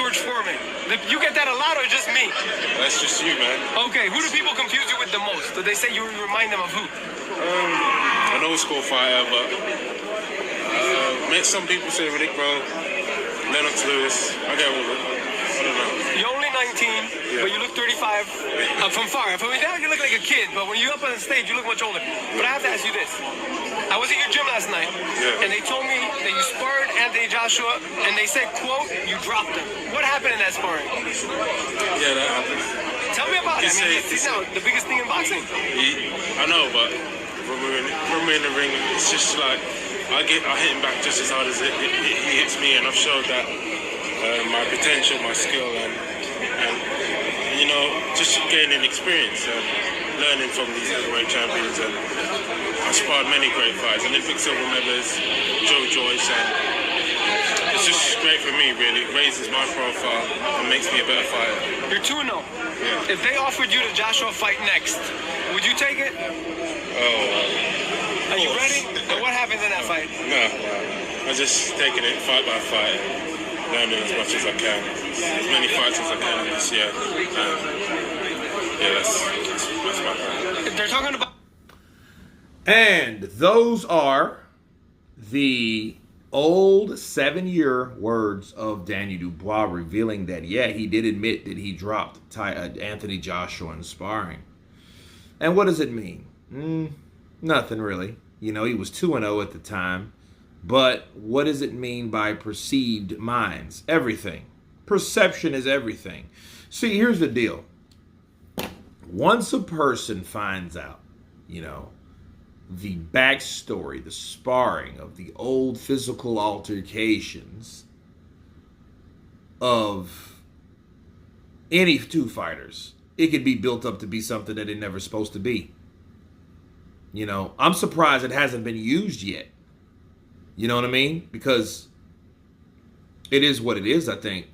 George Foreman. You get that a lot or just me? That's just you, man. Okay, who do people confuse you with the most? Do they say you remind them of who? An old school fighter, but some people say Riddick, bro. Lennox Lewis. I get all of it. I don't know. You're only 19, but you look 35. From far. From down, you look like a kid, but when you're up on the stage, you look much older. But I have to ask you this. I was at your gym last night, and they told me that you sparred Anthony Joshua, and they said, quote, you dropped him. What happened in that sparring? Yeah, that happened. Tell me about it. I mean, it's the biggest thing in boxing. I know, but when we're in the ring, it's just like, I hit him back just as hard as he hits me, and I've showed that my potential, my skill, and you know, just gaining experience and learning from these heavyweight champions. And I sparred many great fights, Olympic silver medalists, Joe Joyce, and it's just great for me, really. It raises my profile and makes me a better fighter. You're 2-0. Yeah. If they offered you the Joshua fight next, would you take it? Are you ready? And what happens in that fight? No. I'm just taking it fight by fight, learning as much as I can, as many fights as I can this year. Yeah, that's my plan. They're talking about. And those are the old 7-year words of Daniel Dubois, revealing that, yeah, he did admit that he dropped Anthony Joshua in sparring. And what does it mean? Nothing really. You know, he was 2-0 at the time. But what does it mean by perceived minds? Everything. Perception is everything. See, here's the deal. Once a person finds out, you know, the backstory, the sparring of the old physical altercations of any two fighters, it could be built up to be something that it never supposed to be. You know, I'm surprised it hasn't been used yet. You know what I mean? Because it is what it is, I think.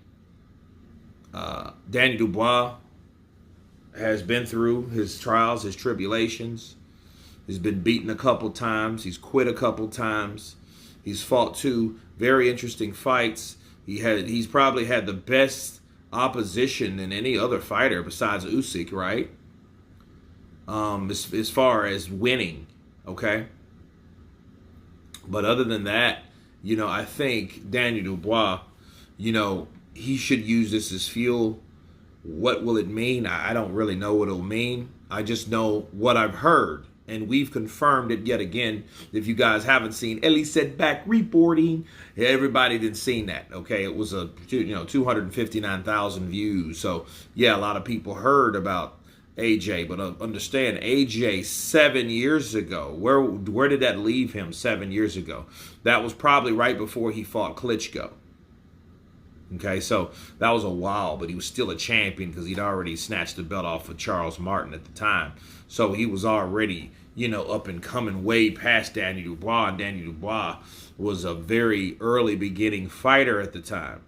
Daniel Dubois has been through his trials, his tribulations. He's been beaten a couple times. He's quit a couple times. He's fought 2 very interesting fights. He's probably had the best opposition than any other fighter besides Usyk, right? As far as winning, okay? But other than that, you know, I think Daniel Dubois, you know, he should use this as fuel. What will it mean? I don't really know what it'll mean. I just know what I've heard. And we've confirmed it yet again. If you guys haven't seen Ellie said back reporting, everybody didn't seen that. Okay, it was 259,000 views. So yeah, a lot of people heard about AJ, but understand AJ 7 years ago. Where did that leave him 7 years ago? That was probably right before he fought Klitschko. Okay, so that was a while, but he was still a champion because he'd already snatched the belt off of Charles Martin at the time. So he was already, you know, up and coming way past Daniel Dubois. And Daniel Dubois was a very early beginning fighter at the time.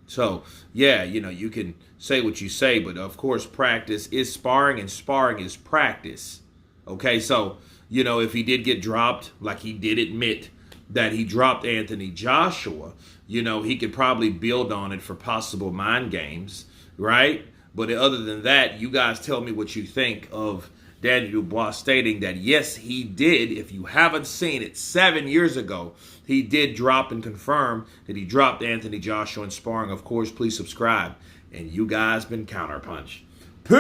So, yeah, you know, you can say what you say, but of course practice is sparring and sparring is practice. Okay, so, you know, if he did get dropped, like he did admit that he dropped Anthony Joshua, you know, he could probably build on it for possible mind games, right? But other than that, you guys tell me what you think of Daniel Dubois stating that, yes, he did. If you haven't seen it, 7 years ago, he did drop and confirm that he dropped Anthony Joshua in sparring. Of course, please subscribe. And you guys been counterpunched. Peace!